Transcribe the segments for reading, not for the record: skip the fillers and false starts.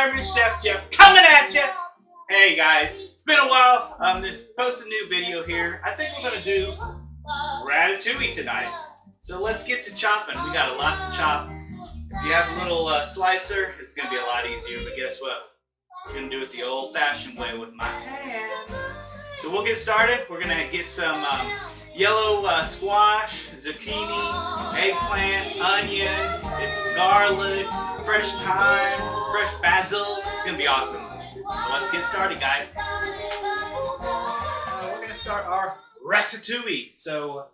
Fireman Chef Geoff coming at you. Hey guys, it's been a while. To post a new video here. I think we're gonna do Ratatouille tonight. So let's get to chopping. We got a lot to chop. If you have a little slicer, it's gonna be a lot easier. But guess what? I'm gonna do it the old-fashioned way with my hands. So we'll get started. We're gonna get some yellow squash, zucchini, eggplant, onion. It's garlic, fresh thyme, fresh basil. It's gonna be awesome. So let's get started, guys. We're gonna start our ratatouille. So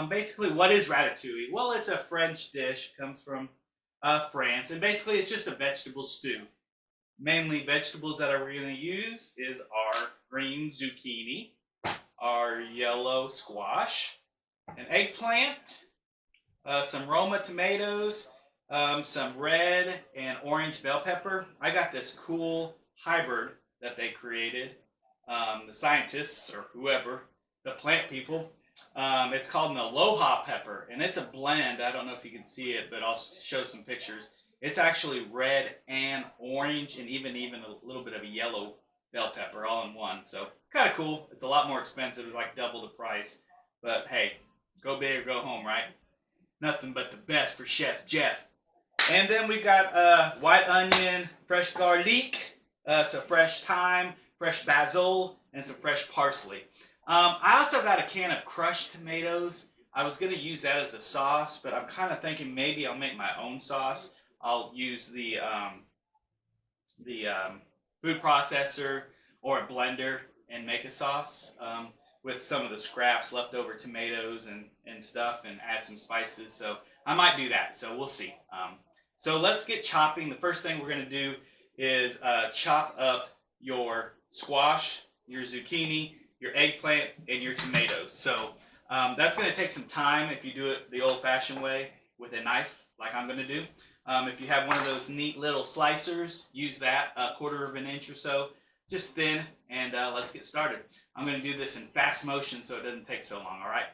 basically, what is ratatouille? Well, it's a French dish. Comes from France, and basically, it's just a vegetable stew. Mainly vegetables that we're gonna use is our green zucchini, our yellow squash, an eggplant, some Roma tomatoes, some red and orange bell pepper. I got this cool hybrid that they created, the scientists or whoever, the plant people. It's called an aloha pepper, and it's a blend. I don't know if you can see it, but I'll show some pictures. It's actually red and orange and even a little bit of a yellow bell pepper all in one. So kind of cool. It's a lot more expensive. It's like double the price. But hey, go big or go home, right? Nothing but the best for Chef Geoff. And then we got white onion, fresh garlic, some fresh thyme, fresh basil, and some fresh parsley. I also got a can of crushed tomatoes. I was going to use that as the sauce, but I'm kind of thinking maybe I'll make my own sauce. I'll use the food processor or a blender and make a sauce with some of the scraps, leftover tomatoes and stuff, and add some spices. So I might do that. So we'll see. So let's get chopping. The first thing we're going to do is chop up your squash, your zucchini, your eggplant, and your tomatoes. So that's going to take some time if you do it the old-fashioned way with a knife like I'm going to do. If you have one of those neat little slicers, use that, a 1/4 of an inch or so, just thin, and let's get started. I'm going to do this in fast motion so it doesn't take so long, all right?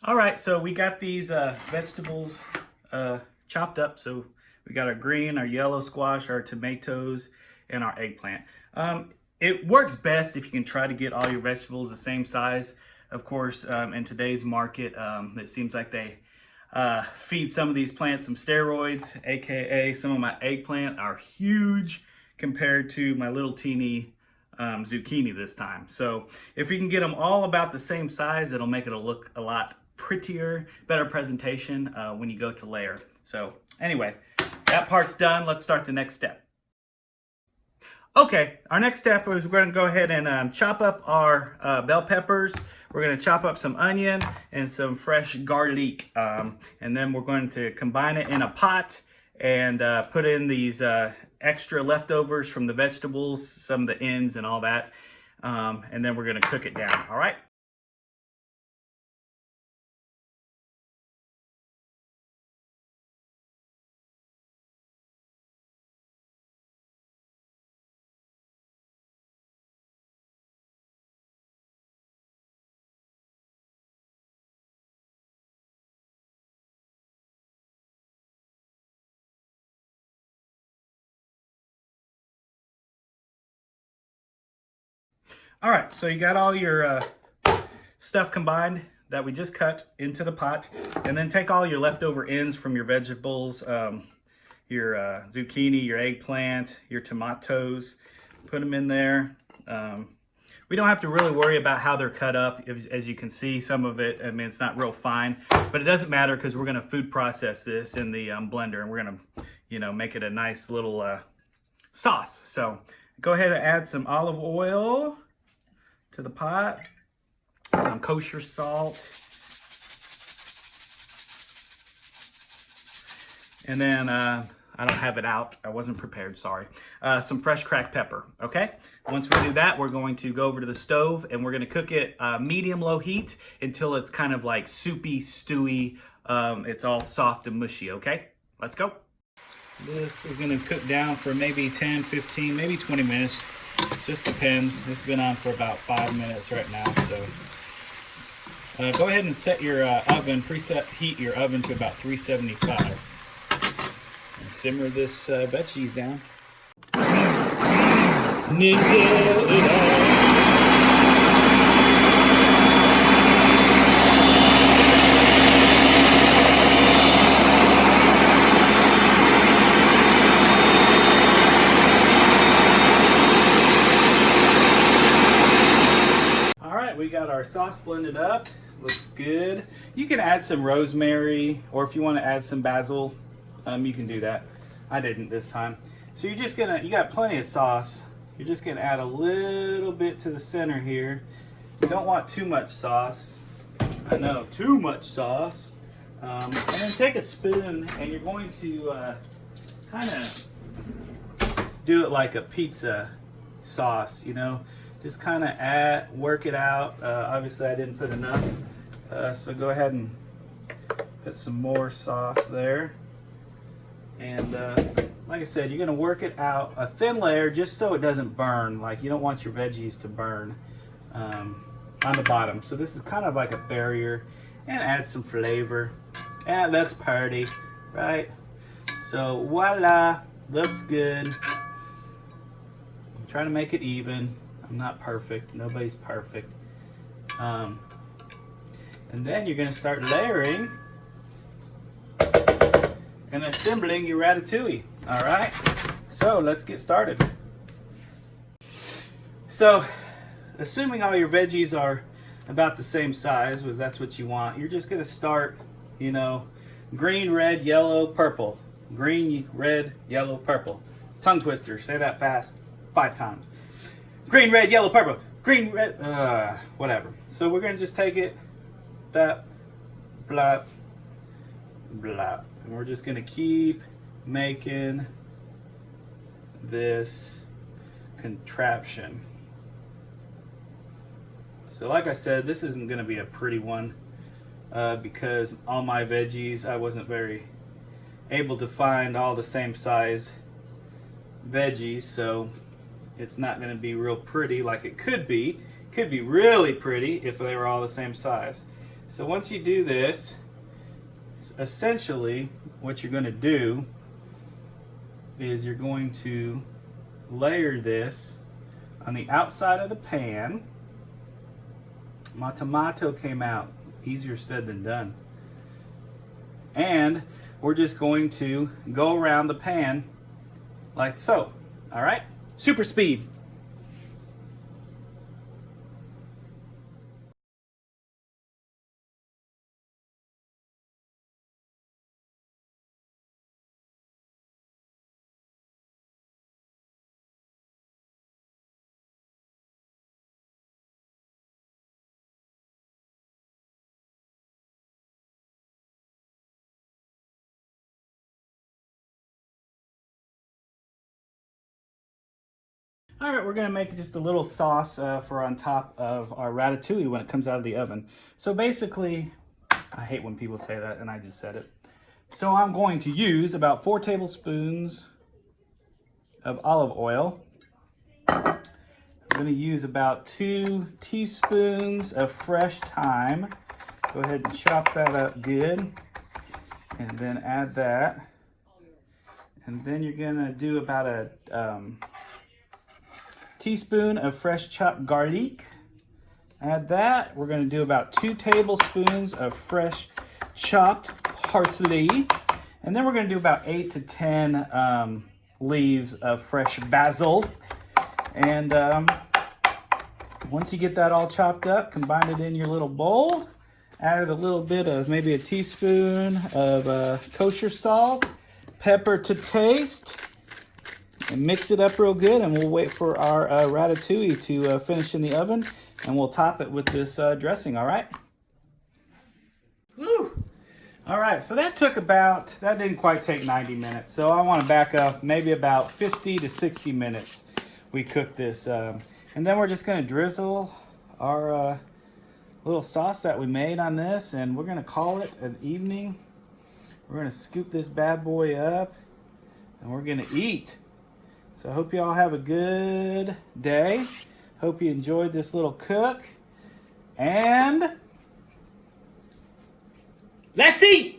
All right, so we got these vegetables chopped up. So we got our green, our yellow squash, our tomatoes, and our eggplant. It works best if you can try to get all your vegetables the same size. Of course, in today's market, it seems like they feed some of these plants some steroids, aka some of my eggplant are huge compared to my little teeny zucchini this time. So if you can get them all about the same size, it'll make it look a lot prettier, better presentation when you go to layer. So anyway, that part's done. Let's start the next step. Okay, our next step is we're going to go ahead and chop up our bell peppers. We're going to chop up some onion and some fresh garlic. And then we're going to combine it in a pot and put in these extra leftovers from the vegetables, some of the ends and all that. And then we're going to cook it down, all right? All right, so you got all your stuff combined that we just cut into the pot, and then take all your leftover ends from your vegetables, your zucchini, your eggplant, your tomatoes, put them in there. We don't have to really worry about how they're cut up. As you can see, some of it, I mean, it's not real fine, but it doesn't matter because we're gonna food process this in the blender, and we're gonna, make it a nice little sauce. So go ahead and add some olive oil to the pot, some kosher salt, and then I don't have it out. I wasn't prepared, sorry. Some fresh cracked pepper, okay? Once we do that, we're going to go over to the stove and we're gonna cook it medium-low heat until it's kind of like soupy, stewy. It's all soft and mushy, okay? Let's go. This is gonna cook down for maybe 10, 15, maybe 20 minutes. Just depends. It's been on for about 5 minutes right now, so. Go ahead and set your preset heat your oven to about 375. And simmer this veggies down. All right, we got our sauce blended up. Looks good. You can add some rosemary, or if you want to add some basil, you can do that. I didn't this time. So you're just gonna, you got plenty of sauce. You're just gonna add a little bit to the center here. You don't want too much sauce. I know, too much sauce. And then take a spoon and you're going to kind of do it like a pizza sauce, you know? Just kind of work it out. Obviously I didn't put enough. So go ahead and put some more sauce there. And like I said, you're gonna work it out a thin layer just so it doesn't burn. Like you don't want your veggies to burn on the bottom. So this is kind of like a barrier, and add some flavor. And it looks pretty, right? So voila, looks good. I'm trying to make it even. I'm not perfect, nobody's perfect. And then you're gonna start layering and assembling your ratatouille. All right, so let's get started. So, assuming all your veggies are about the same size, because that's what you want, you're just gonna start, you know, green, red, yellow, purple. Green, red, yellow, purple. Tongue twister, say that fast 5 times. Green, red, yellow, purple. Green, red, whatever. So we're gonna just take it, blap, blap, blap. And we're just gonna keep making this contraption. So like I said, this isn't gonna be a pretty one because all my veggies, I wasn't very able to find all the same size veggies, so it's not gonna be real pretty like it could be. It could be really pretty if they were all the same size. So once you do this, essentially what you're going to do is you're going to layer this on the outside of the pan. My tomato came out easier said than done. And we're just going to go around the pan like so. All right, super speed. All right, we're gonna make just a little sauce for on top of our ratatouille when it comes out of the oven. So basically, I hate when people say that and I just said it. So I'm going to use about 4 tablespoons of olive oil. I'm gonna use about 2 teaspoons of fresh thyme. Go ahead and chop that up good. And then add that. And then you're gonna do about a teaspoon of fresh chopped garlic. Add that. We're going to do about 2 tablespoons of fresh chopped parsley. And then we're going to do about 8 to 10 leaves of fresh basil. And once you get that all chopped up, combine it in your little bowl. Add a little bit of maybe a teaspoon of kosher salt, pepper to taste. And mix it up real good, and we'll wait for our ratatouille to finish in the oven, and we'll top it with this dressing, all right? Woo! All right, so that didn't quite take 90 minutes. So I want to back up maybe about 50 to 60 minutes we cooked this. And then we're just going to drizzle our little sauce that we made on this, and we're going to call it an evening. We're going to scoop this bad boy up, and we're going to eat. So I hope you all have a good day. Hope you enjoyed this little cook. And let's eat!